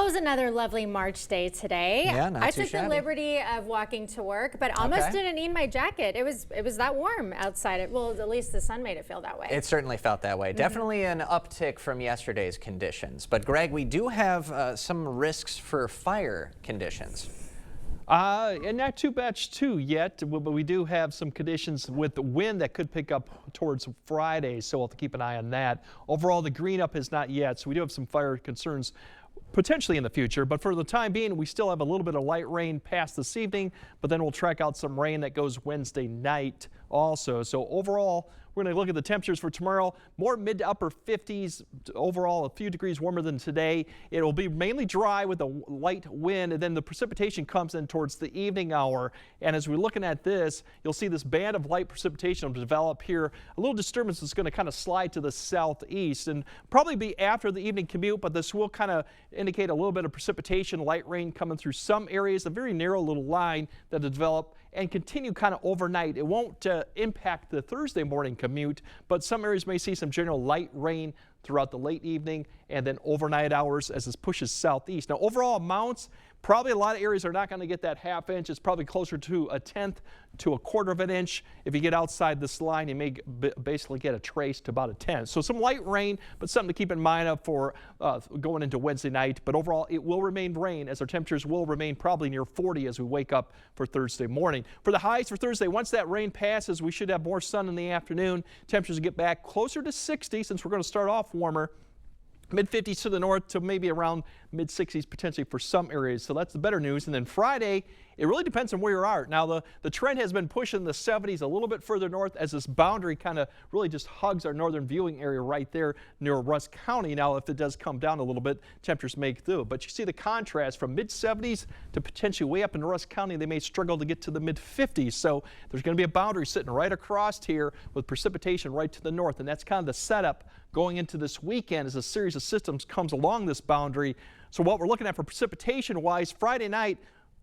Well, it was another lovely March day today. Yeah, not I too took the shabby. liberty of walking to work, but almost Okay. didn't need my jacket. It was that warm outside. Well, at least the sun made it feel that way. It certainly felt that way. Definitely an uptick from yesterday's conditions. But Greg, we do have some risks for fire conditions. And not too much yet, but we do have some conditions with the wind that could pick up towards Friday, so we'll have to keep an eye on that. Overall, the green up is not yet, so we do have some fire concerns potentially in the future, but for the time being, we still have a little bit of light rain past this evening, but then we'll track out some rain that goes Wednesday night also. So overall, we're going to look at the temperatures for tomorrow. More mid to upper 50s overall, a few degrees warmer than today. It will be mainly dry with a light wind, and then the precipitation comes in towards the evening hour. And as we're looking at this, you'll see this band of light precipitation develop here. A little disturbance is going to kind of slide to the southeast and probably be after the evening commute, but this will kind of indicate a little bit of precipitation, light rain coming through some areas, a very narrow little line that will develop and continue kind of overnight. It won't impact the Thursday morning commute, but some areas may see some general light rain throughout the late evening and then overnight hours as this pushes southeast. Now, overall amounts, probably a lot of areas are not going to get that half inch. It's probably closer to a tenth to a quarter of an inch. If you get outside this line, you may basically get a trace to about a tenth. So some light rain, but something to keep in mind for going into Wednesday night. But overall, it will remain rain as our temperatures will remain probably near 40 as we wake up for Thursday morning. For the highs for Thursday, once that rain passes, we should have more sun in the afternoon. Temperatures get back closer to 60 since we're going to start off warmer. Mid-50s to the north to maybe around mid-60s potentially for some areas. So that's the better news. And then Friday, it really depends on where you are. Now, the trend has been pushing the 70s a little bit further north as this boundary kind of really just hugs our northern viewing area right there near Rusk County. Now, if it does come down a little bit, temperatures may through. But you see the contrast from mid-70s to potentially way up in Rusk County. They may struggle to get to the mid-50s. So there's going to be a boundary sitting right across here with precipitation right to the north. And that's kind of the setup going into this weekend as a series of systems comes along this boundary. So what we're looking at for precipitation-wise, Friday night,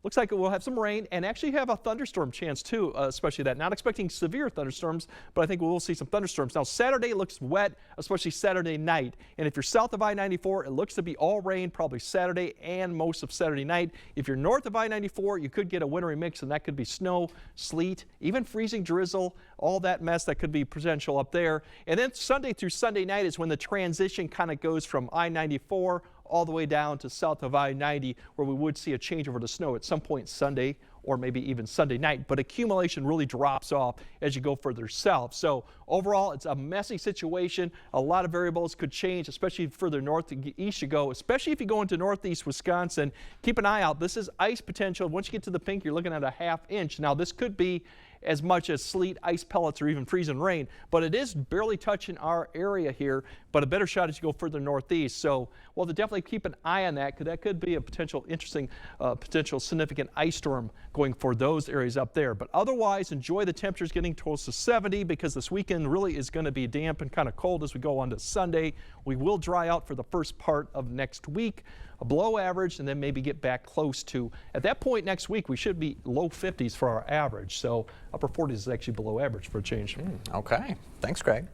looks like it will have some rain and actually have a thunderstorm chance too, especially that. Not expecting severe thunderstorms, but I think we will see some thunderstorms. Now, Saturday looks wet, especially Saturday night. And if you're south of I-94, it looks to be all rain, probably Saturday and most of Saturday night. If you're north of I-94, you could get a wintry mix, and that could be snow, sleet, even freezing drizzle, all that mess that could be potential up there. And then Sunday through Sunday night is when the transition kind of goes from I-94 all the way down to south of I-90, where we would see a change over to snow at some point Sunday or maybe even Sunday night. But accumulation really drops off as you go further south. So overall, it's a messy situation. A lot of variables could change, especially further north and east you go, especially if you go into northeast Wisconsin. Keep an eye out. This is ice potential. Once you get to the pink, you're looking at a half inch. Now, this could be as much as sleet, ice pellets, or even freezing rain, but it is barely touching our area here, but a better shot as you go further northeast. So we'll have to definitely keep an eye on that, because that could be a potential interesting, potential significant ice storm going for those areas up there. But otherwise, enjoy the temperatures getting close to 70, because this weekend really is going to be damp and kind of cold as we go on to Sunday. We will dry out for the first part of next week, below average, and then maybe get back close to, at that point next week, we should be low 50s for our average. So upper 40s is actually below average for a change. Okay. Thanks, Greg.